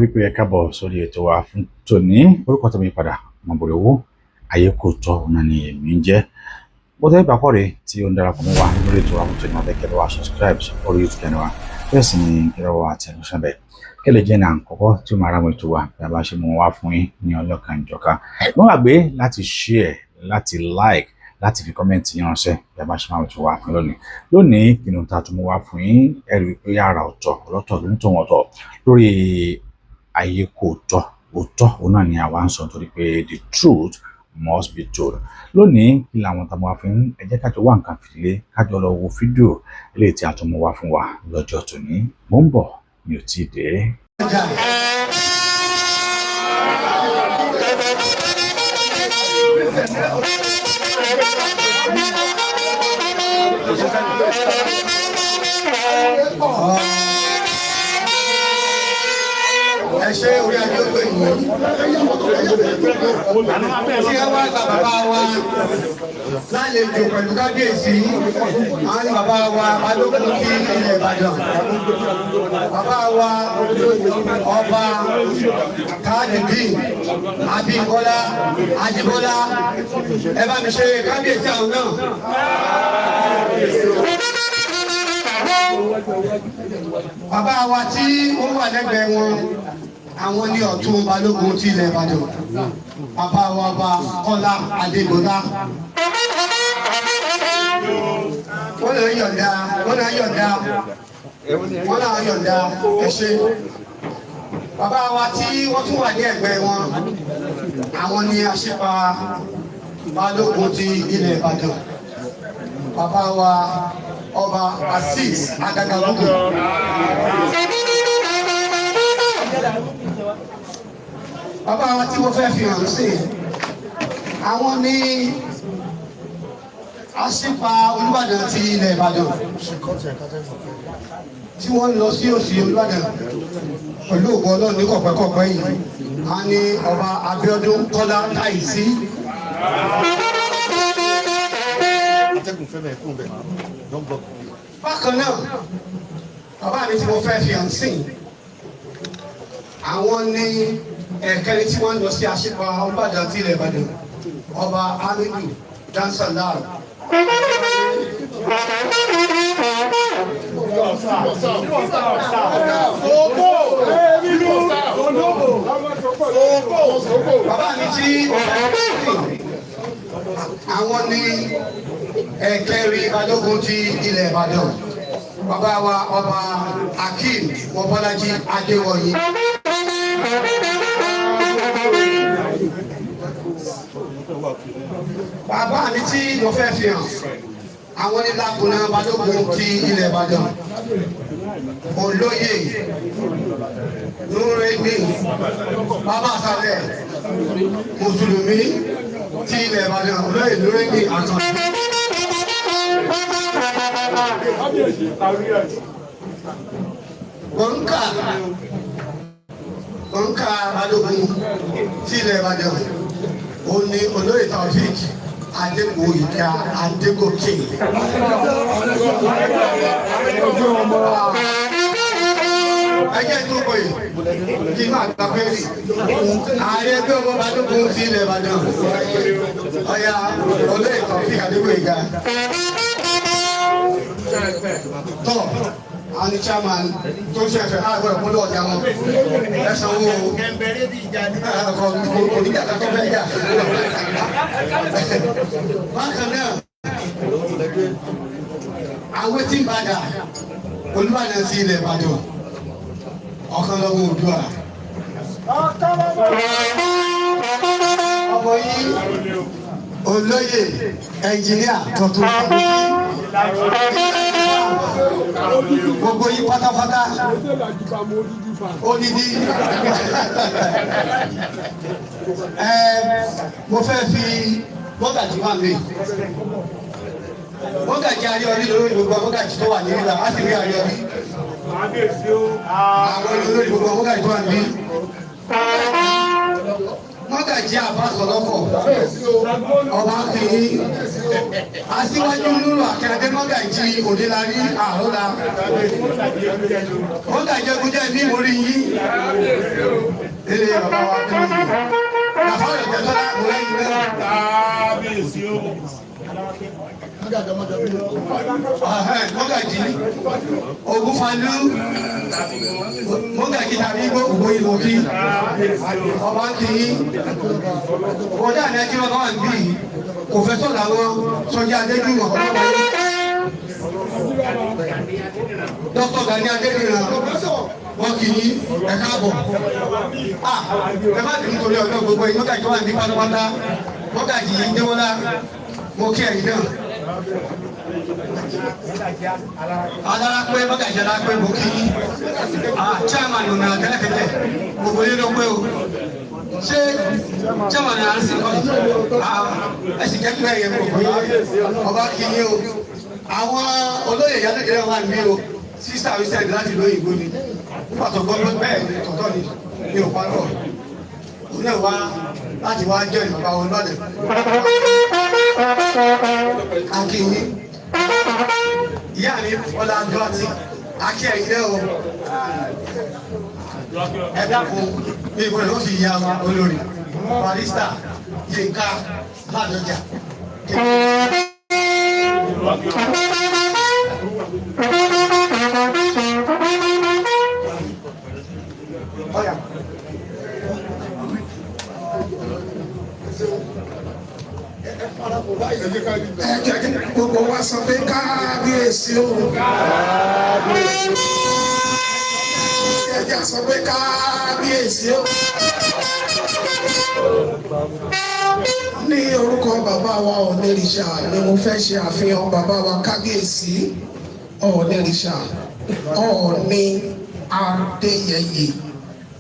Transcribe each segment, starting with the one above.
wípé ẹ káàbọ̀ sórí ètò wa fún tòní orúkọ tó mi padà Ọmọbọ̀rẹ̀wò ayé kò tọ́ ọ̀nà ni èmi ń jẹ́ bó tẹ́ ìgbà kọ́rẹ́ tí ó ń darapọ̀ mọ́ wa lórí ètò wa fún tòní wọn fẹ́ kẹ́lẹ́ wa subscribe sórí YouTube channel wa bẹ́ẹ̀ sì ni kẹ́lẹ́ wa àti ẹ̀rọ bẹ́ẹ̀ kẹ́lẹ́ jẹ́ ní àkọ́kọ́ tí ó máa ra mọ́ ètò wa bí a bá ṣe mú wa fún yín ní ọlọ́kan ìjọka wọ́n gbàgbé láti share láti like láti fi kọ́mẹ́ǹtì yín ránṣẹ́ bí a bá ṣe máa ètò wa fún lónìí pinnu tá a tún mú wa fún yín ẹ̀rí pé yàrá ọ̀tọ̀ ọlọ́tọ̀ ló ń tó wọn tọ̀ lórí ayé kò tọ́ òótọ́ òun náà ni àwa ń sọ nítorí pé the truth must be told lónìí kí làwọn tá a mú wá fún ẹ jẹ́ kájọ wá nǹkan fìdílé kájọ lọ wo fídíò eléyìí tí a tún mú wá fún wa lọ́jọ́ tòní mò ń bọ̀ mi ò tí ì dé. Ẹ ṣe orí ajé ó pè yín tí ẹ wá gba bàbá wa lálejò pẹ̀lú kábíyèsí àwọn ní bàbá wa balógun kí ilẹ̀ Ìbàdàn bàbá wa ọba Tajudeen Abímbọ́lá Ajíbọ́lá ẹ bá mi ṣe kábíyèsí àwọn náà. Bàbá wa tí ó wà lẹ́gbẹ̀ẹ́ wọn àwọn ní ọ̀tún balógun ti ilẹ̀ Ìbàdàn bàbá wa bá Kọ́lá Adégbọlá wọ́n náà yọ̀ǹda ẹ ṣé. Bàbá wa tí wọ́n tún wà ní ẹ̀gbẹ́ wọn àwọn ní Aṣípa balógun ti ilẹ̀ Ìbàdàn bàbá wa ọba Azeez Agagalogo. Bàbá wa tí mo fẹ́ fi hàn sí àwọn ní Aṣípa Olúbàdàn ti ilẹ̀ Ìbàdàn tí wọ́n lọ sí òsì Olúbàdàn pẹ̀lú ògbó Ọlọ́run ní kọ̀pẹ́kọ̀pẹ́ yìí a ní ọba Abíọ́dún Kọ́lá Táìsí. Bákan náà bàbá mi tí mo fẹ́ fi hàn sí àwọn ní ẹ̀kẹ́rin tí wọ́n lọ sí Aṣípa Olúbàdàn ti ilẹ̀ Ìbàdàn ọba Hamidu Dansalal. Bàbá mi tí àwọn ní ẹ̀kẹ́rin balógun ti ilẹ̀ Ìbàdàn bàbá wa ọba Akeem Mobọ́lájí Adéwọ̀yí. Bàbá mi tí mo fẹ́ fi hàn àwọn ní Lákùnà balógun ti ilẹ̀ Ìbàdàn olóyè Nureni bàbá àsàlẹ̀ mùsùlùmí ti ilẹ̀ Ìbàdàn olóyè Nureni àtàn. Gbọ̀ǹkà balógun ti ilẹ̀ Ìbàdàn ó ní olóyè Taofik Adégbòyìká Adégòkè. Ẹjẹ́ tó pè kí máa gbà pé ààrẹ ẹgbẹ́ ọmọ balógun ti ilẹ̀ Ìbàdàn ọ̀yà olóyè Taofik Adégbòyìká. Tọ́ àwọn ní chairman tó ṣe ẹ̀fẹ̀ àgbẹ̀ ìpínlẹ̀ ọ̀dà wọn ẹ̀sán owó oníjà tó fẹ́ yà. Bákan náà àwọn tí ń padà Olúbàdàn sí ilẹ̀ Ìbàdàn ọ̀kan lọ́wọ́ Oòduà. Ọmọ yìí olóyè ẹnjìníà tuntun gbogbo yìí pátápátá odidi mo fẹ́ fi mọ́gàjì wà mí mọ́gàjì Ayọ̀rí lórí gbogbo mọ́gàjì tó wà ní ìlà á sì rí Ayọ̀rí àwọn olórí gbogbo mọ́gàjì tó wà ní. mọ́gàjí àbáṣọlọ́kọ̀ ọba kìí aṣíwájú lúrù àkẹ́rẹ́ mọ́gàjí òdìlárí àrọ́lá mọ́gàjí ẹgúnjẹ́ ní ìmórí yìí ilé bàbá wa tó ń bọ̀ bàbá rẹ̀ jẹ́ tọ́lá kò lẹ́yìn náà. Mọ́gàjí Ògúnfalú mọ́gàjí tàbí gbogbo ìwòkí ọba kìí ọjà ní ẹjí wọn wà níbí kò fẹ́ sọ̀rọ̀ àwọn sọjá adéjúmọ̀ dókítà Gani Adédìran wọn kìí ẹ̀ka àbọ̀ ẹ má dì nítorí ọjọ́ gbogbo yìí mọ́gàjí wà ní pátápátá mọ́gàjí yìí ń déwọ́lá mo kí ẹ̀yin náà. Adarapẹ mọ́gàjí adarapẹ mo kí chairman ọ̀nà àtẹ́lẹ̀kẹ́tẹ̀ gbogbo yẹn ló pé o ṣé chairman náà sì kọ́ ẹ̀sìn kẹ́kẹ́ ẹ̀yẹ gbogbo yẹn ọba kí yín o àwọn olóyè yálẹ̀kẹ́ wà ní o sísá wíṣẹ́ láti lóyìnbó ni pàtó gbọ́dọ̀ bẹ́ẹ̀ ni tọ̀tọ̀ ni mi ò parọ́ òun náà wá láti wá jẹ́ ìbàbá wọn lọ́dẹ̀ akínyí ìyá mi ọ̀la dọ́ọ̀tì akí ẹ̀yìn náà o ẹ dákun bí ìwé ló fi ya wa olórí barista Yínká Ládọjà. Gbogbo wa sọ pé kábíyèsí o. Ẹja sọ pé kábíyèsí o. Ní orúkọ bàbá wa Ọ̀nẹ́rìṣà ni mo fẹ́ ṣe àfihàn bàbá wa kábíyèsí Ọ̀nẹ́rìṣà Ọọ̀ni Adéyẹyè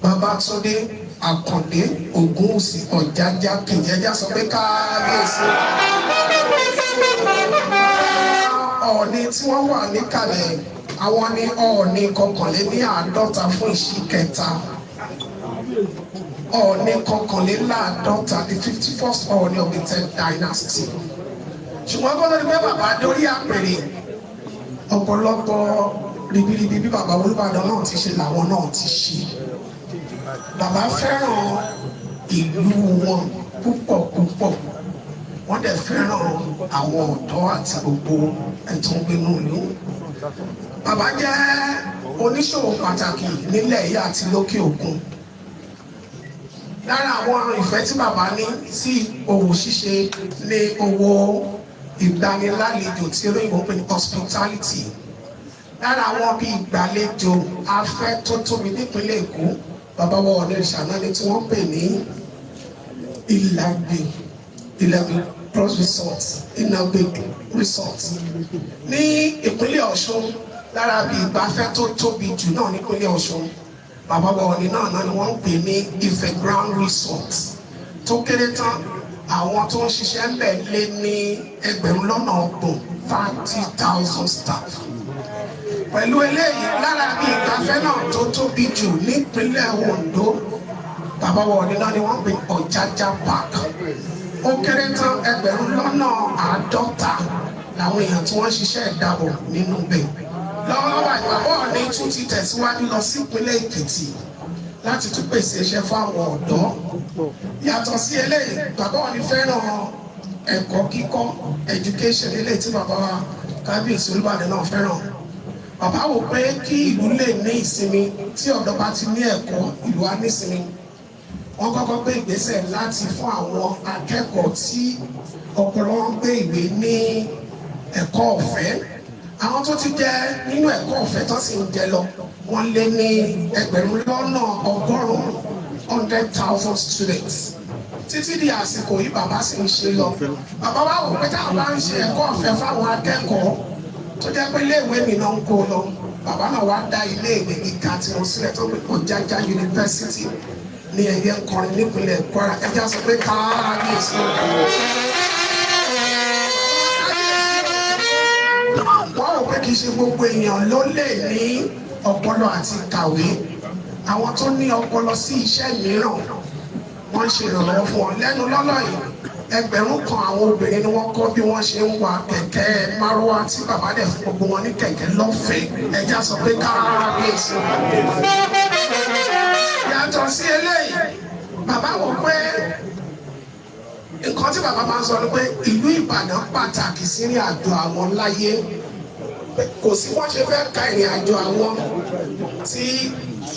Babátúndé Àkàndé Ògúnwùsì Ọ̀jájá kìjẹ́já sọ pé kábíyèsí. Ọọ̀ni tí wọ́n wà níkàlẹ̀ àwọn ní Ọọ̀ni kọkànléníàádọ́ta fún ìṣíkẹta Ọọ̀ni kọkànléláàádọ́ta the 51st Ọọ̀ni of the 10th dynasty. Ṣùgbọ́n kọ́ńtà ni pé bàbá dórí àpèrè ọ̀pọ̀lọpọ̀ ribiribi bí bàbá Olúbàdàn náà ti ṣe làwọn náà ti ṣe. Bàbá fẹ́ràn ìlú wọn púpọ̀ púpọ̀ wọ́n dẹ̀ fẹ́ràn àwọn ọ̀dọ́ àti gbogbo ẹ̀tọ́ gbénú ìlú. Bàbá jẹ́ oníṣòwò pàtàkì nílẹ̀ yìí àti lókè òkun. Lára àwọn ìfẹ́ tí bàbá ní sí òwò ṣíṣe ní owó ìgbanilálejò tí olóyìnbó pè ní hospitality. Lára àwọn bíi ìgbàlejò afẹ́ tó tóbi nípínlẹ̀ Èkó bàbá wa Ọ̀nẹ́rìṣà náà ni tí wọ́n pè ní Ìlàgbé Cross Resort Ìnàgbé Resort ní ìpínlẹ̀ Ọ̀ṣun. Lára bíi ìgbafẹ́ tó tóbi jù náà nípínlẹ̀ Ọ̀ṣun bàbá wa Ọ̀nì náà ni wọ́n ń pè ní Ife Grand Resort tó kéré tán àwọn tó ń ṣiṣẹ́ ń bẹ̀ lé ní ẹgbẹ̀rún lọ́nà ọgbọ̀n 30,000 staff. Pẹ̀lú eléyìí lára bí ìgbafẹ́ náà tó tóbi jù nípínlẹ̀ Ondo bàbá wa Ọ̀nì náà ni wọ́n pè Ọ̀jájá Park. Ó kéré tán ẹgbẹ̀rún lọ́nà 50 làwọn èèyàn tí wọ́n ṣiṣẹ́ ìdábọ̀ nínú bẹ̀. Lọ́wọ́lọ́wọ́ bàbá Ọ̀nì tún ti tẹ̀síwájú lọ sí ìpínlẹ̀ Èkìtì láti tún pèsè iṣẹ́ fáwọn ọ̀dọ́. Yàtọ̀ sí eléyìí bàbá Ọ̀nì fẹ́ràn ẹ̀kọ́ kíkọ́ education eléyìí tí bàbá wa kábíyèsí Olúbàdàn náà fẹ́ràn. Bàbá wò pé kí ìlú lè ní ìsinmi tí ọ̀dọ́ bá ti ní ẹ̀kọ́ ìlú á ní ìsinmi. Wọ́n kọ́kọ́ gbé ìgbésẹ̀ láti fún àwọn akẹ́kọ̀ọ́ tí ọpọlọ wọn gbé ìwé ní ẹ̀kọ́ ọ̀fẹ́. Àwọn tó ti jẹ nínú ẹ̀kọ́ ọ̀fẹ́ tó sì ń jẹ lọ wọ́n lé ní ẹgbẹ̀rún lọ́nà 100,000 students. Títí di àsìkò yìí bàbá sì ń ṣe lọ. Bàbá wa wò pé táwọn bá ń ṣe ẹ̀kọ́ ọ̀fẹ́ fáwọn akẹ́kọ̀ọ́ tó jẹ́ pé iléèwé mi náà ń kó lọ. Bàbá náà wá dá iléèwé gíga tí wọ́n sílẹ̀ tó pé Ọ̀jájá University ní ẹ̀yẹ nkọrin nípínlẹ̀ Kwara. Ẹja sọ pé káàbíyèsí. Wọ́n rò pé kì í ṣe gbogbo èèyàn ló lè ní ọpọlọ àti kàwé. Àwọn tó ní ọpọlọ sí iṣẹ́ mìíràn wọ́n ṣe ìrànlọ́wọ́ fún wọn lẹ́nu lọ́lọ́ yìí ẹgbẹ̀rún kan àwọn obìnrin ni wọ́n kọ́ bí wọ́n ṣe ń wa kẹ̀kẹ́ márúwá tí bàbá dẹ̀ fún gbogbo wọn ní kẹ̀kẹ́ lọ́fẹ̀ẹ́ ẹja sọ pé káàbíyèsí. yàtọ̀ sí eléyìí bàbá wò pé nǹkan tí bàbá máa ń sọ ni pé ìlú Ìbàdàn pàtàkì sí ìrìn àjò àwọn láyé kò sí wọ́n ṣe fẹ́ ka ìrìn àjò àwọn tí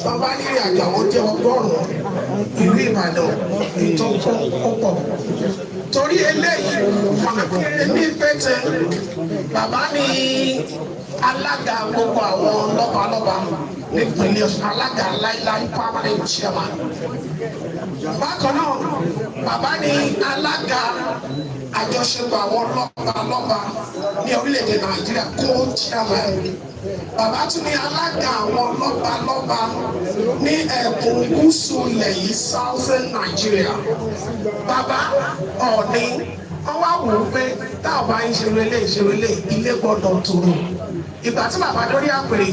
bàbá ní ìrìn àjò àwọn jẹ́ 100 ìlú Ìbàdàn ìtọ́jú ọ̀pọ̀ torí eléyìí èmi pété bàbá ní alága gbogbo àwọn lọ́balọ́ba nípínlẹ̀ Ọ̀ṣun alága láíláí permanent chairman bákan náà bàbá ní alága àjọṣepọ̀ àwọn lọ́balọ́ba ní orílẹ̀-èdè Nàìjíríà co-chairman bàbá tún ní alága àwọn lọ́balọ́ba ní ẹkùn gúúsù ilẹ̀ yìí southern Nigeria bàbá Ọọ̀ni wọ́n wá wò ó pé táwọn bá ń ṣeré ilé gbọ́dọ̀ tòrò ìgbà tí bàbá dórí àpèrè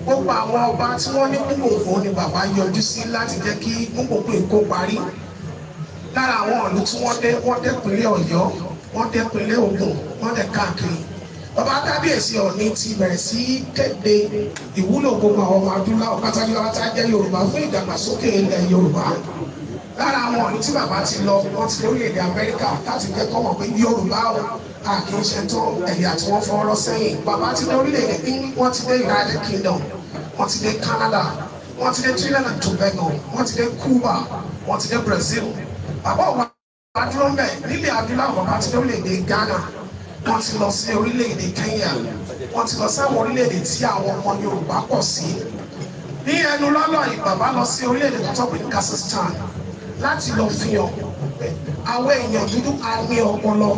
gbogbo àwọn ọba tí wọ́n ní gbogbo ni bàbá yọjú sí láti jẹ́ kí gbogbo èkó parí lára àwọn ìlú tí wọ́n dé ìpínlẹ̀ Ọ̀yọ́ wọ́n dé ìpínlẹ̀ Ògùn wọ́n dé káàkiri bàbá kábíyèsí Ọọ̀ni ti bẹ̀rẹ̀ sí kéde ìwúlò gbogbo àwọn ọmọ adúláwọ̀ pátákìlọ́wọ́tá jẹ́ Yorùbá fún ìdàgbàsókè ilẹ̀ Yorùbá lára àwọn ìlú tí bàbá ti lọ wọ́n ti lórílẹ̀-èdè Amẹ́ríkà láti jẹ́ kọ́ mọ̀ pé Yorùbá o àkínṣe tó ẹ̀yà tí wọ́n fọwọ́rọ́ sẹ́yìn bàbá ti lórílẹ̀-èdè wọ́n ti dé United Kingdom wọ́n ti dé Canada wọ́n ti dé Trinidad and Tobago wọ́n ti dé Cuba wọ́n ti dé Brazil bàbá ọba dúró ń bẹ̀ nílẹ̀ adúláwọ̀ bàbá ti lórílẹ̀-èdè Ghana wọ́n ti lọ sí orílẹ̀-èdè Kenya wọ́n ti lọ sáwọn orílẹ̀-èdè tí àwọn ọmọ Yorùbá pọ̀ sí ní ẹnu lọ́lọ́ yìí bàbá lọ sí orílẹ̀-èdè tó tọ́pẹ́ ní Kazakhstan láti lọ fi hàn àwọn èèyàn dúdú á ní ọpọlọ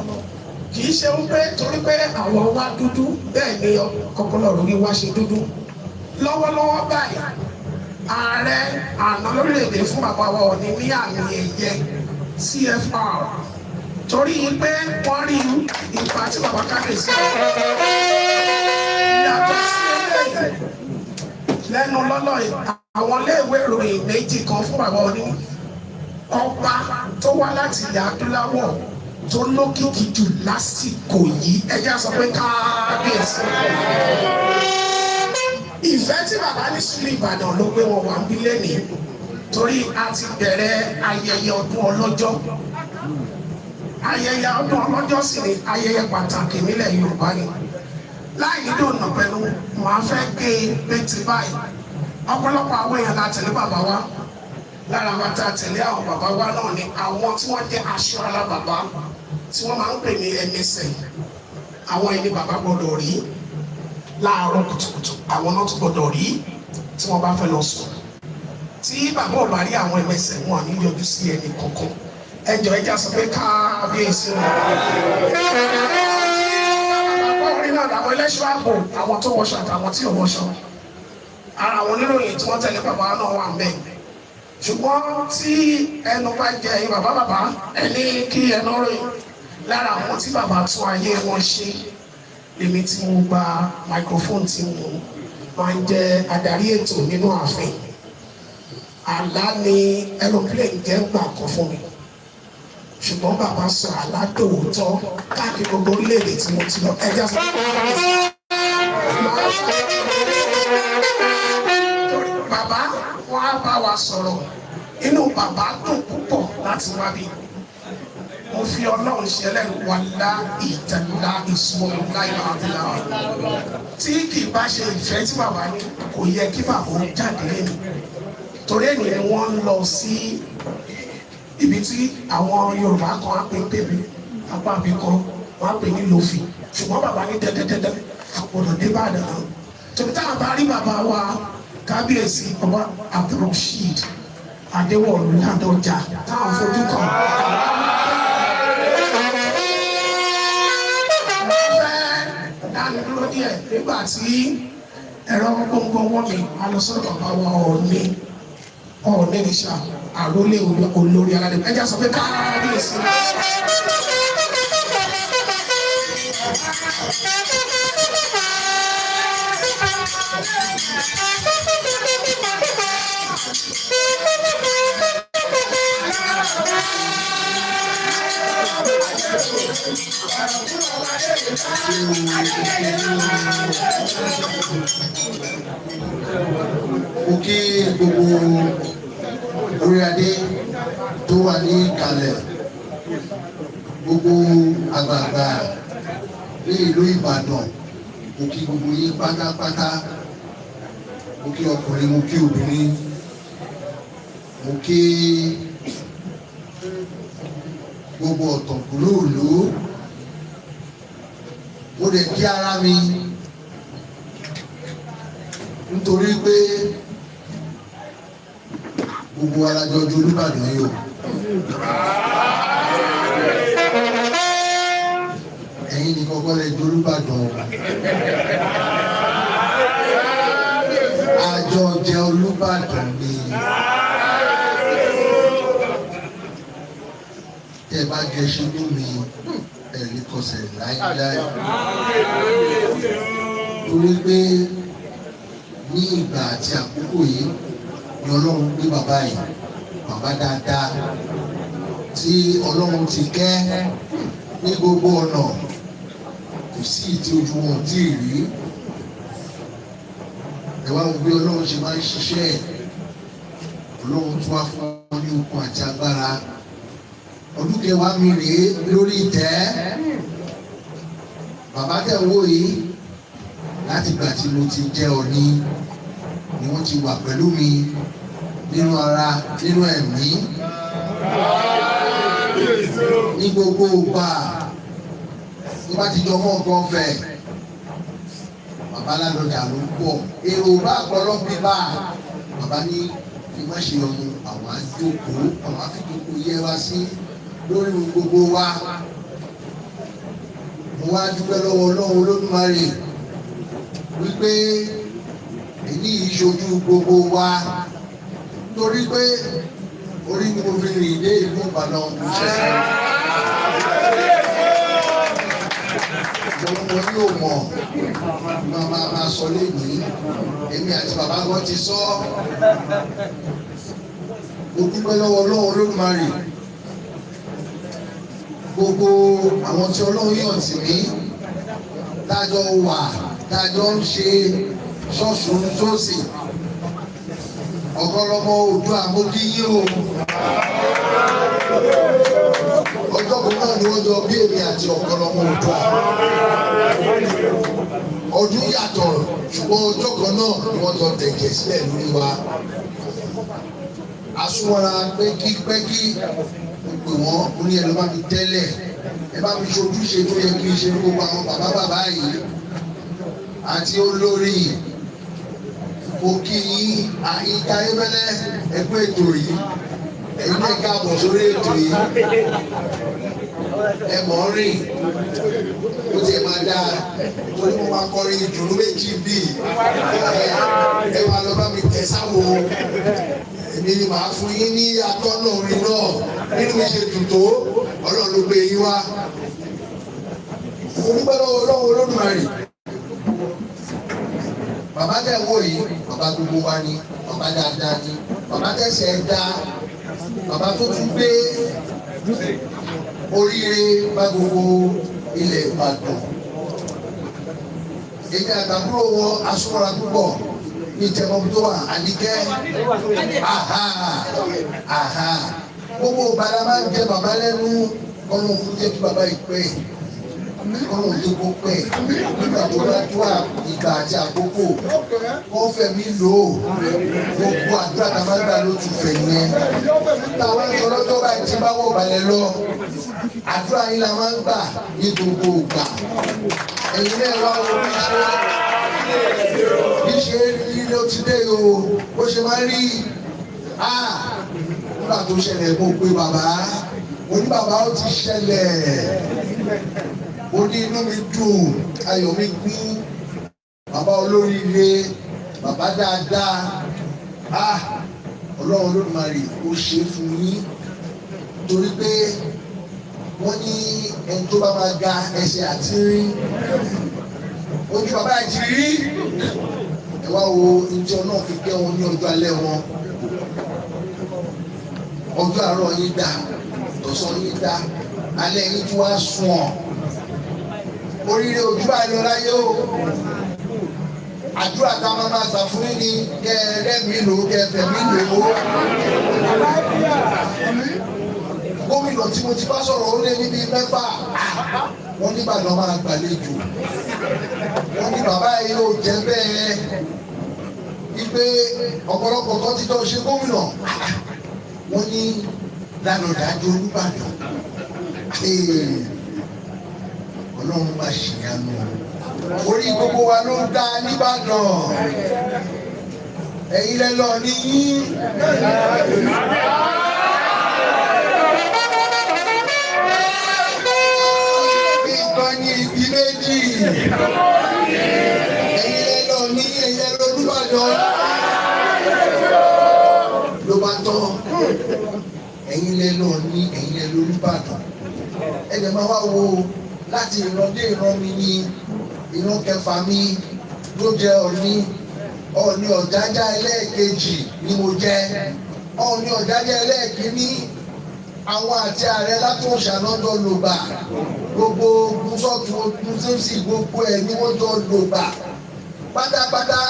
kì í ṣe ń pé torí pé àwọn wa dúdú bẹ́ẹ̀ ni ọpọlọ lórí wa ṣe dúdú lọ́wọ́lọ́wọ́ báyìí ààrẹ àná lórílẹ̀-èdè fún bàbá wa Ọọ̀ni ní àmì ẹ̀yẹ CFR torí pé wọ́n rí ipa tí bàbá kábíyèsí yàtọ̀ sí eléyìí lẹ́nu lọ́lọ́ àwọn iléèwé ìròyìn méjì kan fún bàbá Ọọ̀ni ọba tó wá láti ilẹ̀ adúláwọ̀ tó lókìkí jù lásìkò yìí ẹjẹ́ sọ pé kábíyèsí. Ìfẹ́ tí bàbá ní sílùú Ìbàdàn ló gbé wọn wá ń bí lẹ́nìí torí a ti bẹ̀rẹ̀ ayẹyẹ ọdún ọlọ́jọ́. Ayẹyẹ ọdún ọlọ́jọ́ sì ni ayẹyẹ pàtàkì nílẹ̀ Yorùbá ni. Láì ní dòònà pẹ̀lú màá fẹ́ gbé bẹ́tì báyìí. Ọ̀pọ̀lọpọ̀ àwọn èèyàn la tẹ̀lé bàbá wa. Lára wa ta tẹ̀lé àwọn bàbá wa náà ni àwọn tí wọ́n jẹ́ aṣọ ara bàbá tí wọ́n máa ń pè ní ẹnẹsẹ̀. Àwọn ẹni bàbá gbọ́dọ̀ rí láàárọ̀ kùtùkùtù àwọn náà tún gbọ́dọ̀ rí tí wọ́n bá fẹ́ lọ sùn. Tí bàbá ò bá rí àwọn ẹmẹsẹ̀ wọn ní yọjú sí ẹni kankan. Ẹjọ́ ẹja sọ pé kábíyèsí wọn. Bàbá orin náà làwọn ẹlẹ́ṣọ́ ààbò àwọn tó wọṣọ àtàwọn tí ò wọṣọ. Ara àwọn oníròyìn tí wọ́n tẹ̀lé bàbá náà wà mẹ́rin. Ṣùgbọ́n tí ẹnu bá jẹ ẹ̀yin bàbá ẹni kí ẹnu ròyìn lára àwọn tí bàbá tún ayé wọn ṣe èmi tí mo gba microphone tí mo máa ń jẹ adarí ètò nínú ààfin àlá ni aeroplane jẹ́ gbà kan fún mi ṣùgbọ́n bàbá sọ àlá tòótọ́ káàkiri gbogbo orílẹ̀-èdè tí mo ti lọ ẹja sọ. Bàbá wọn á bá wa sọ̀rọ̀ inú bàbá dùn púpọ̀ láti wá bí mo fi Ọlọ́run ṣẹlẹ̀ wà lá ìtẹ̀lá ìṣòro láìlá àbúlá tí kì í bá ṣe ìfẹ́ tí bàbá ní kò yẹ kí bàbá jáde lẹ́nu torí ẹ̀yìn ni wọ́n ń lọ sí ibi tí àwọn Yorùbá kan á pè ń pèbí apá àbí kan wọ́n á pè ní lòfì ṣùgbọ́n bàbá ní dẹ́dẹ́dẹ́dẹ́ àpòdò débàdàn náà tòbí táwọn bá rí bàbá wa kábíyèsí ọba Abdulrasheed Adéwọ̀lú Ládọjà táwọn fojú kan. Dánidúró díẹ̀ nígbà tí ẹ̀rọ gbọ́ngbọ́n wọ́n mi alọ́sọ́dọ̀ bàbá wa Ọọ̀ni nìṣà àrólé olórí aládé ẹjá sọ pé kábíyèsí. Mo kí gbogbo orí adé tó wà ní ìkàlẹ̀, gbogbo àgbààgbà ní ìlú Ìbàdàn, mo kí gbogbo yín pátápátá, mo kí ọkùnrin, mo kí obìnrin, mo kí gbogbo ọ̀tọ̀kùlóòló, mo dẹ̀ kí ara mi nítorí pé gbogbo alájọjú Olúbàdàn yìí o. Ẹ̀yin ní kọ́kọ́ lẹ jọ Olúbàdàn. Àjọ jẹ Olúbàdàn ni. Tẹ́ bá jẹ ṣubú mi, ẹ̀rí kọsẹ̀ láíláí. Torí pé ní ìgbà àti àkókò yìí ni Ọlọ́run gbé bàbá yìí, bàbá dáadáa tí Ọlọ́run ti kẹ́ ní gbogbo ọ̀nà, kò sí ìtí ojú wọn tí ì rí. Ẹ wá wo bí Ọlọ́run ṣe máa ń ṣiṣẹ́, Ọlọ́run tún wá fún wọn ní okun àti agbára. Ọdún kẹwàá mi rèé lórí ìtẹ́. Bàbá tẹ̀ ń wò yìí láti ìgbà tí mo ti jẹ́ Ọọ̀ni ni wọ́n ti wà pẹ̀lú mi nínú ara, nínú ẹ̀mí. Ní gbogbo ìgbà tí bá ti jọ mọ́ nǹkan fẹ̀, bàbá Ládọjà ló pọ̀. Èrò bá gbọ́dọ̀ bí bá bàbá ní kí má ṣe ọmọ àwọn àjókòó, àwọn àfikún yẹ wá sí lórí gbogbo wa. Mo wá dúpẹ́ lọ́wọ́ Ọlọ́run Olódùmarè wípé èyí ìṣojú gbogbo wa, torí pé orí ni mo fi rìn dé ìlú Ìbàdàn. Mo yóò mọ̀ máa sọ lẹ́yìn, èmi àti bàbá wọn ti sọ. Mo dúpẹ́ lọ́wọ́ Ọlọ́run Olódùmarè, gbogbo àwọn tí Ọlọ́run yàn tì mí tájọ wà, tájọ ń ṣe ṣọ́ọ̀ṣù tóòsì. Ọ̀kọ́lọ́mọ Oòduà àmójúyé o. Ọjọ́ kan náà ni wọ́n jọ bí èmi àti Ọ̀kọ́lọ́mọ Oòduà. Ọdún yàtọ̀ ṣùgbọ́n ọjọ́ kan náà ni wọ́n jọ tẹ̀jẹ̀ sílẹ̀ lórí wa. Asúnmọ́ra pẹ́kípẹ́kí pè wọ́n, ó ní ẹ̀rọ bá mi tẹ́lẹ̀, ẹ bá mi ṣojúṣe tó yẹ kí n ṣe gbogbo àwọn bàbá yìí àti olórí. Mo kí yín Àyíká Ayébẹ́lẹ́ ẹgbẹ́ ètò yìí, ẹ̀yin náà káàbọ̀ sórí ètò yìí. Ẹ mọ̀ ń rìn, ó ti máa dáa, torí mo máa kọrin ìdùnnú méjì bíi ẹ máa lọ bá mi tẹ̀ sáwo. Èmi ni màá fún yín ní atọ́nà orin náà, nínú mi ṣe dùn tó Ọlọ́run ló gbé yín wá. Mo dúpẹ́ lọ́wọ́ Ọlọ́run Olódùmarè. Bàbá tẹ̀ wò yìí, bàbá gbogbo wa ni, bàbá dáadáa ni, bàbá tẹ̀sẹ̀ dá, bàbá tó tún gbé oríire bá gbogbo ilẹ̀ Ìbàdàn. Èmi àtàbúrò wọn asúnmọ́ra púpọ̀ ní ìjẹun tó wà Àníkẹ́. Gbogbo ìbára máa ń jẹ bàbá lẹ́nu, Ọlọ́run fún jẹ́ kí bàbá ìpẹ́, Ọlọ́run tó kó pẹ́, nígbà tó bá tó ìgbà àti àkókò, wọ́n fẹ̀mí lò ó. Gbogbo àdúrà tá a máa ń gbà ló tún fẹ̀ yẹn. Táwọn ń sọ lọ́jọ́ báyìí tí bá wọ̀ balẹ̀ lọ, àdúrà yín la máa ń gbà ní gbogbo ìgbà. Ẹ̀yin náà wá wo bí ṣe rí ló ti dé o, bó ṣe máa ń rí. Nígbà tó ṣẹlẹ̀ mo pe bàbá, mo ní bàbá ó ti ṣẹlẹ̀, mo ní inú mi dùn, ayọ̀ mi kún, bàbá olóríire, bàbá dáadáa. Ọlọ́run Olódùmarè ó ṣe fún yín, torí pé wọ́n ní ẹni tó bá máa ga ẹsẹ̀ àti rí, ojú bàbá yìí ti rí. Ẹ wá wo ìjọ náà fi kẹ́ wọn ní ọjọ́ alẹ́ wọn. Ọjọ́ àárọ̀ yín dá, tọ̀sán yín dá, alẹ́ yín tí wàá sùn ọ̀. oríire ojú àìlọ láyé o. Àdúrà tá a máa gbà fún yín ni kẹ́ ẹ rẹ́mi lò ó, kẹ́ ẹ fẹ̀mí lò ó. Gómìnà tí mo ti bá sọ̀rọ̀ ó lé níbi 6. Wọ́n ní Ìbàdàn máa gbàlejò. Wọ́n ní bàbá yìí yóò jẹ́ bẹ́ẹ̀. Wípé ọ̀pọ̀lọpọ̀ kan ti jọ ṣe gómìnà. Wọ́n ní lánàdájọ́ Olúbàdàn. Ọlọ́run máa ṣìyànú. Orí gbogbo wa ló ń dá nìbàdàn. Ẹ̀yin lẹ lọ ní yín. Ìkànnì ibi méjì. Ẹ̀yin lẹ lọ ní ẹ̀yin lẹ lọ Olúbàdàn. Ló bá tán. Ẹ̀yin lẹ lọ ní ẹ̀yin lẹ lọ Olúbàdàn. Ẹ̀jẹ̀ máa wá wo láti ìran dé ìran mi ní ìran kẹfà mi ló jẹ Ọọ̀ni Ọ̀jájá ẹlẹ́ẹ̀kejì ni mo jẹ. Ọọ̀ni Ọ̀jájá ẹlẹ́ẹ̀kíní àwọn àti ààrẹ Látòṣà lọ́jọ́ lògbà gbogbo gúúsọ̀tún gúúsọ̀sì gbogbo ẹ̀ ni wọ́n jọ lògbà pátápátá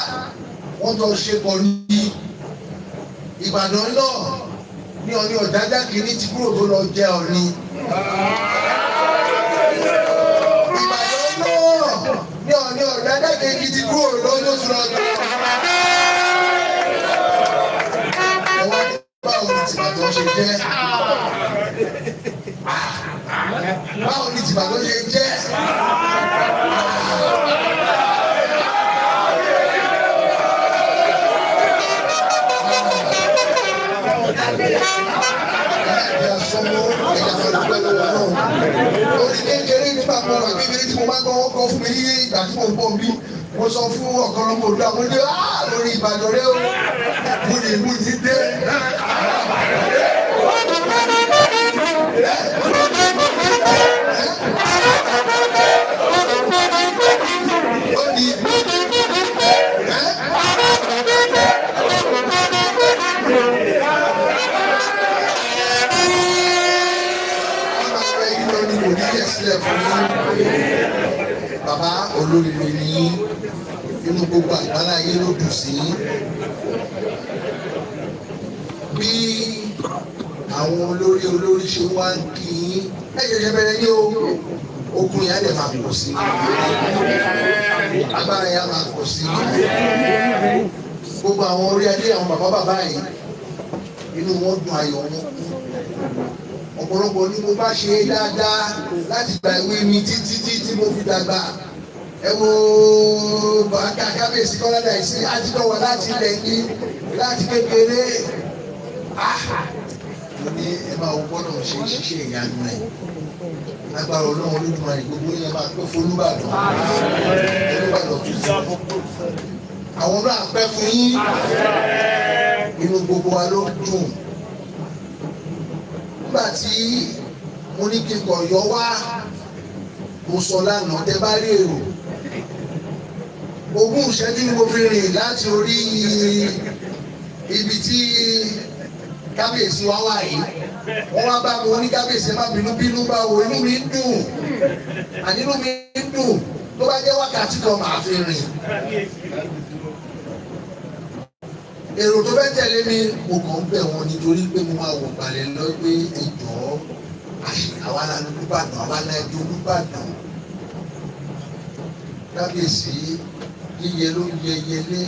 wọ́n jọ ṣe pọ̀ ní Ìbàdàn náà ní Ọọ̀ni Ọ̀jájá kìíní ti kúrò tó lọ jẹ Ọọ̀ni. Ní Ọọ̀ni Ọ̀jájá kejì ti kúrò lọ́jọ́ tó lọ jẹ. Báwo ni tìbàdàn ṣe jẹ́? Báwo ni tìbàdàn ṣe jẹ́? Orí kékeré nípa mo wà kékeré tí mo máa ń gbọ́ wọ́n kọ́ fún mi ní ìgbà tí mo ń bọ̀ bí mo sọ fún ọ̀kan ọmọ òdu àwọn ọdẹ lórí Ìbàdàn rẹ o mo lè mú yín dé. Bàbá olóríire ni inú gbogbo àgbáláyé ló dùn sí. Bí àwọn olórí ṣe wá ń kí yín ẹ̀jẹ̀ bẹ̀rẹ̀ ní okun yẹn á dẹ̀ máa pọ̀ sí, agbára yẹn á máa pọ̀ sí. Gbogbo àwọn orí adé àwọn bàbá yìí inú wọn dùn, ayọ̀ wọn kún. Ọ̀pọ̀lọpọ̀ ni mo bá ṣe dáadáa láti gba ìwé mi títí tí mo fi dàgbà. Ẹ wo bàtà kábíyèsí kọ́ládà yìí sí àtijọ́wọ́ láti ilẹ̀ ní láti kékeré. Mo ní ẹ máa wo gbọ́dọ̀ ṣe ṣiṣẹ́ ìyanu rẹ̀. Lágbára Ọlọ́run Olódùmarè gbogbo yẹn máa pẹ́ fún Olúbàdàn. Olúbàdàn tuntun. Àwọn náà pẹ́ fún yín. Inú gbogbo wa ló dùn. Nígbà tí mo ní kí n kọ̀ yọ wá, mo sọ lánàá tẹ bá rí èrò. Ogún ìṣẹ́jú ni mo fi rìn láti orí ibi tí kábíyèsí wa wà yìí. Wọ́n wá bá mi wọ́n ní kábíyèsí má bínú bá wo, inú mi ń dùn. Ànínú mi ń dùn tó bá jẹ́ wákàtí kan màá fi rìn. Èrò tó fẹ́ tẹ̀lé mi mo kàn ń bẹ̀ wọ́n nítorí pé mo máa wò balẹ̀ lọ pé ẹjọ́ àwa la Olúbàdàn, àwa la ẹjọ́ Olúbàdàn. Kábíyèsí yíyẹ ló ń yẹ yẹlé,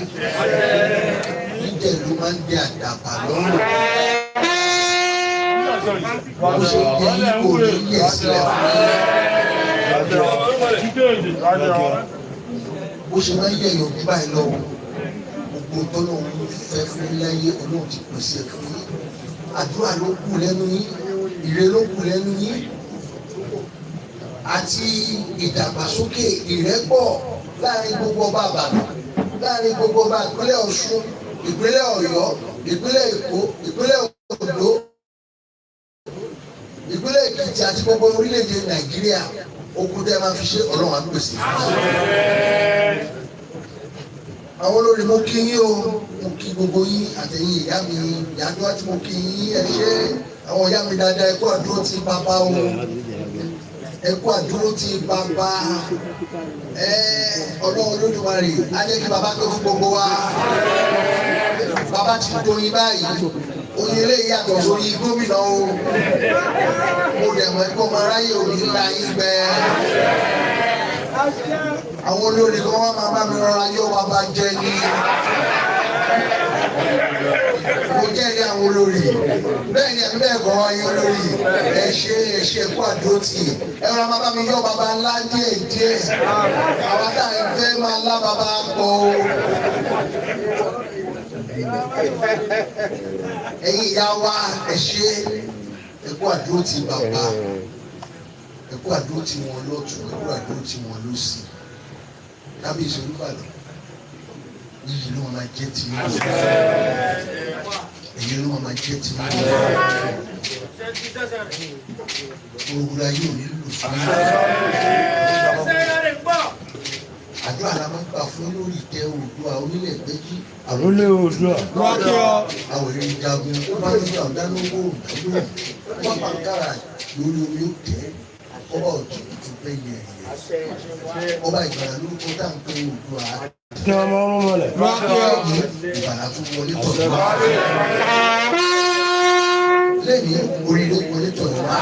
jíjẹ ló máa ń jẹ àdàbà lọ́rùn. Bó ṣe jẹ ipò ní yẹ sílẹ̀ fún mi. Bó ṣe máa ń yẹ yọ̀ bí báyìí lọ́wọ́. Gbogbo tọ́lọ́run fẹ́ fún yín láyé Ọlọ́run ti pèsè fún yín. Àdúrà ló kù lẹ́nu yín, ire ló kù lẹ́nu yín, àti ìdàgbàsókè ìrẹ́pọ̀ láàrin gbogbo ọba Ìbàdàn, láàrin gbogbo ọba ìpínlẹ̀ Ọ̀ṣun, ìpínlẹ̀ Ọ̀yọ́, ìpínlẹ̀ Èkó, ìpínlẹ̀ Oǹdó, ìpínlẹ̀ Èkìtì àti gbogbo orílẹ̀-èdè Nàìjíríà. Okun tẹ́ máa fi ṣe Ọlọ́run á pèsè fún yín. Àwọn olórí mo kí yín o, mo kí gbogbo yín àtẹ̀yìn ìyá mi ìyájọ́ àti mo kí yín ẹ ṣé àwọn ìyá mi dáadáa ẹ kú àdúró ti bàbá o. ẹ kú àdúró ti bàbá Ọlọ́run Olódùmarè á jẹ́ kí bàbá tó fún gbogbo wa. Bàbá ti doyin báyìí oyin eléyìí yàtọ̀ sórí gómìnà o. Mo dẹ̀ mọ̀ ẹ̀kọ́ ọmọ aráyè òní ńlá yín gbẹ. Àwọn olórí kan wá máa bá mi rọra yọ bàbá jẹ ní. Mo jẹ́rìí àwọn olórí bẹ́ẹ̀ ni ẹ̀mí bẹ́ẹ̀ kọ́ ẹ̀yin olórí ẹ ṣe kú àdúró tì ẹ rọra máa bá mi yọ bàbá ńlá díẹ̀ díẹ̀ àwọn tá à ń fẹ́ máa lá bàbá pọ̀ o. Ẹ̀yin ìyá wa ẹ ṣe ẹ kú àdúró tì bàbá ẹ kú àdúró tì wọn lọ́tùn ẹ kú àdúró tì wọn lósì kábíyèsí Olúbàdàn yìí ló máa jẹ́ ti yín èyí ló máa jẹ́ ti yín òwúrọ̀ ayé ò ní lù fún yín àdúrà la máa ń gbà fún lórí ìtẹ́ Oòduà onílẹ̀ gbẹ́jì àrólé Oòduà àwọn èrè ìjagun ó bá ní ìgbà dáná owó òdòdó wọ́n máa ń kára lórí omi ó tẹ́ ọba òtútù bẹ́ẹ̀ yẹn ọba ìgbàlá lórúkọ táǹkì Oòduà kí wọ́n máa ń mọ̀lẹ̀. ìbàdàn tún wọlé tọ̀ wá. lẹ́yìn oríire wọlé tọ̀ wá.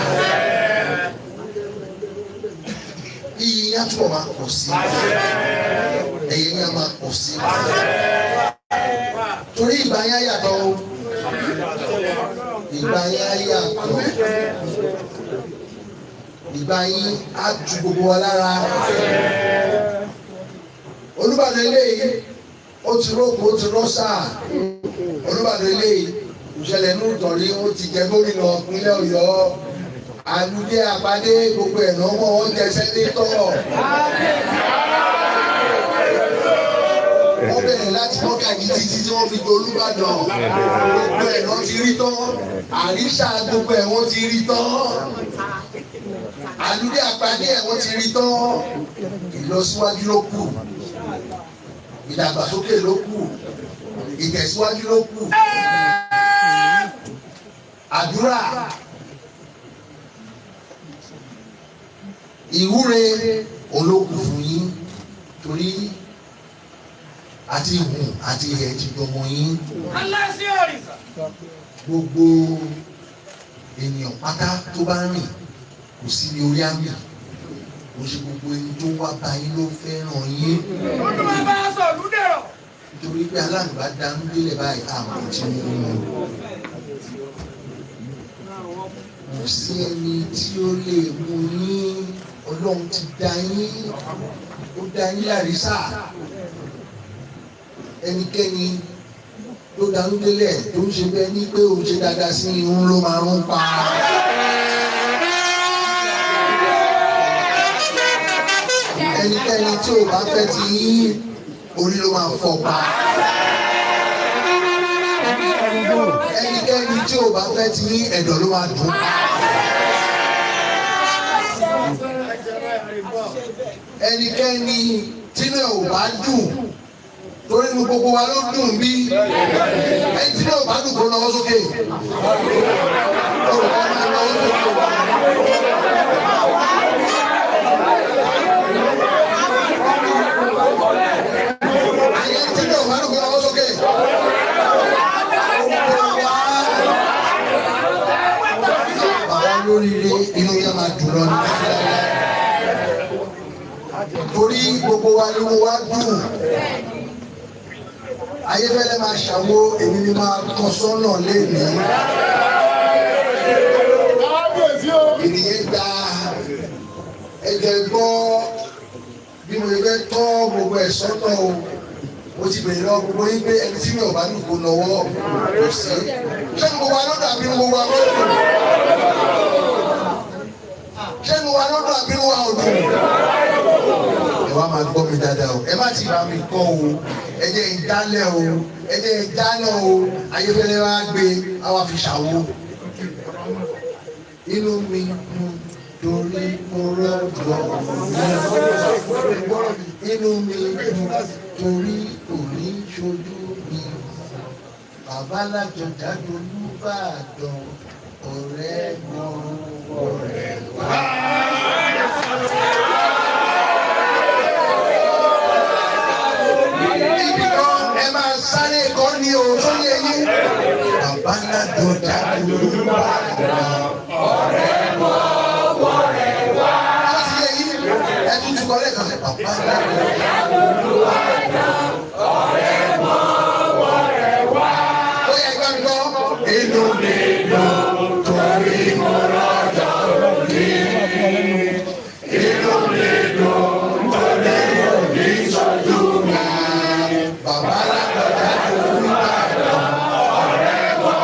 iyì yẹn túbọ̀ máa pọ̀ sí ẹ̀yẹ yẹn máa pọ̀ sí. torí ìgbà yẹn yàtọ̀ o ìgbà yẹn yàtọ̀ ìgbà yẹn á ju gbogbo wa lára. Olúbàdàn eléyìí ó ti rókò ó ti rọ́ṣà Olúbàdàn eléyìí ìṣẹ̀lẹ̀ ní ìtọ̀rí ó ti jẹ gómìnà ìpínlẹ̀ Ọ̀yọ́ àlùdé àpàdé gbogbo ẹ̀ náà wọ́n jẹ sẹ́nétọ̀ wọ́n bẹ̀rẹ̀ láti mọ́kàjì títí tí wọ́n fi gbé Olúbàdàn gbogbo ẹ̀ náà ti rí tán àríṣà gbogbo ẹ̀ wọ́n ti rí tán àlùdé àpàdé ẹ̀ wọ́n ti rí tán ìlọsíwájú ló kù. Ìdàgbàsókè ló kù, ìtẹ̀síwájú ló kù, àdúrà, ìwúre olókù fún yín torí àti ìhùn àti ìhẹ̀ ti dọmọ yín. Gbogbo ènìyàn pátá tó bá rìn kò sí ní orí àmì. Kò ṣe gbogbo ẹni tó wá bá yín ló fẹ́ràn yín. Nítorí pé aláǹgbá dánú délẹ̀ báyìí àwọn tí wọ́n mú. Kò sí ẹni tí ó lè mú yín. Ọlọ́run ti dá yín. Ó dá yín lárísà. Ẹnikẹ́ni tó dánú délẹ̀ tó ń ṣe bẹ́ẹ̀ ní pé òun ṣe dáadáa sí irun ló máa ń pa. Ẹnikẹ́ni tí ò bá fẹ́ ti yín orí ló máa fọ́ pa. Ẹnikẹ́ni tí ò bá fẹ́ ti yín ẹ̀dọ̀ ló máa dùn pa. Ẹnikẹ́ni tínú ẹ̀ ò bá dùn torí inú gbogbo wa ló dùn bí ẹni tínú ẹ̀ ò bá dùn kó lọ́wọ́ sókè. Olùkọ́ máa lọ́wọ́ sókè. Lóríire inú yẹn máa dùn lọ ní torí gbogbo wa ni mo wá dùn Ayéfẹ́lẹ́ máa ṣàwo èmi ni máa tọ́ sọ́nà lẹ́nu ènìyàn gba ẹ̀jẹ̀ gbọ́ bí mo fẹ́ tọ́ gbogbo ẹ̀ sọ́nà o mo ti bèrè lọ gbogbo yín pé ẹni tí mi ò bá dùn kó lọ́wọ́ kò sí ṣé mo wà lọ́dọ̀ àbí mo wà lọ́dọ̀ ṣé mo wà lọ́dọ̀ àbí mo wà ọ̀dọ̀ ẹ wá máa gbọ́ mi dáadáa o ẹ má ti bá mi kọ́ o ẹ jẹ́ ìdálẹ̀ o ẹ jẹ́ ìdáná o Ayéfẹ́lẹ́ wá gbé àwa fi ṣàwo inú mi torí mo rọ́jò inú mi torí òní ṣojú mi bàbá lájọ jáde Olúbàdàn ọ̀rẹ́ wọn ọ̀rẹ́ wa. Olúbàdàn ọ̀rẹ́ mọ́ wọ̀rẹ́ wá. Ẹtún ti kọ́lé kan bàbá Olúbàdàn ọ̀rẹ́ mọ́ wọ̀rẹ́ wá. Ó yẹ kí wọ́n gbọ́ inú mi dùn torí mo rọ́jò ní. Inú mi dùn torí mo ní sọ́jú mi. Bàbá Lágbàdá Olúbàdàn ọ̀rẹ́ mọ́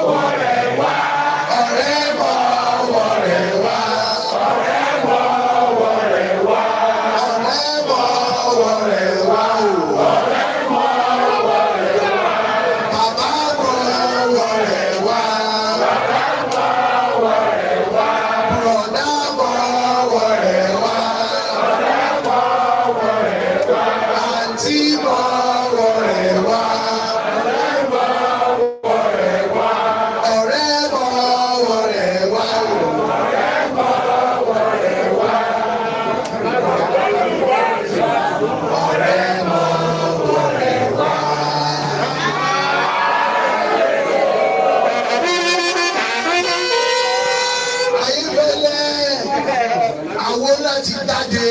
wọ̀rẹ́ wá. Ọ̀rẹ́ mọ́ wọ̀rẹ́ wá. Ọ̀rẹ́ mọ́ wọ̀rẹ́ wá. Ọ̀rẹ́ mọ́ wọ̀rẹ́ wá. Ọ̀rẹ́ mọ́ wọ̀rẹ́ wá. Bàbá mọ́ wọ̀rẹ́ wá. Bàbá mọ́ wọ̀rẹ́ wá. Bùrọ̀dá mọ́ wọ̀rẹ́ wá. Ọ̀rẹ́ mọ́ wọ̀rẹ́ wá. Àǹtí mọ́ wọ̀rẹ́ wá. Ọ̀rẹ́ mọ́ wọ̀rẹ́ wá. Ọ̀rẹ́ mọ́ wọ̀rẹ́ wá. Ọ̀rẹ́ mọ́ wọ̀rẹ́ wá. Ọ̀rẹ́ mọ́ wọ̀rẹ́ wá. Ayífẹ́lẹ́ àwọn láti jáde.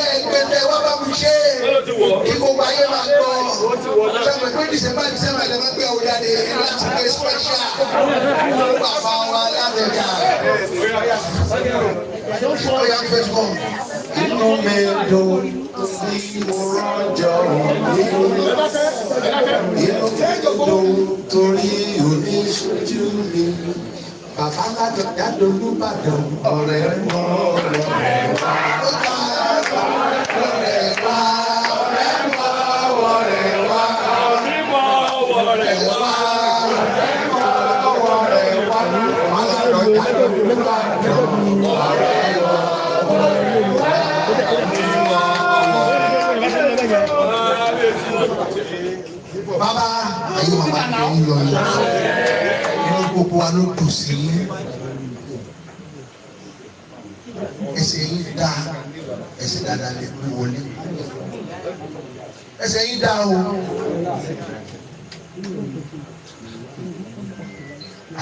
Ẹgbẹ́ wá bá mi ṣe kí gbogbo ayé máa gbọ́. Sọ́mọ̀ pé December lè máa gbé ọ̀rọ̀ jáde láti gbé special. Bàbá wa ládẹ́jà. Ọ̀yà fẹ́sọ̀. Inú mi dùn tí mo rọ́jò ní. Inú mi dùn torí oníṣojú mi. Bàbá Lágbàdá Olúbàdàn ọ̀rẹ́ mọ́ ọ̀rẹ́ wá. Ọ̀rẹ́ wá. Ọ̀rẹ́ mọ́ ọ̀rẹ́ wá. Ọ̀rẹ́ mọ́ ọ̀rẹ́ wá. Ọ̀rẹ́ mọ́ ọ̀rẹ́ wá. Lágbàdá Olúbàdàn ọ̀rẹ́ wá. Bàbá ayé màmá kò ń yọ yọ inú gbogbo wa ló dùn sí ẹsẹ̀ yìí dá ẹsẹ̀ dáadáa lè kú wọlé ẹsẹ̀ yìí dá o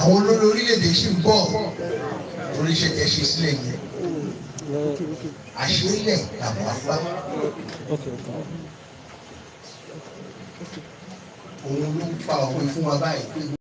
àwọn olórí orílẹ̀-èdè ṣì ń bọ̀ torí iṣẹ́ tẹ̀ ṣe sílẹ̀ yẹn àṣírílẹ̀ làwọn afá òun ló ń pa òwe fún wa báyìí.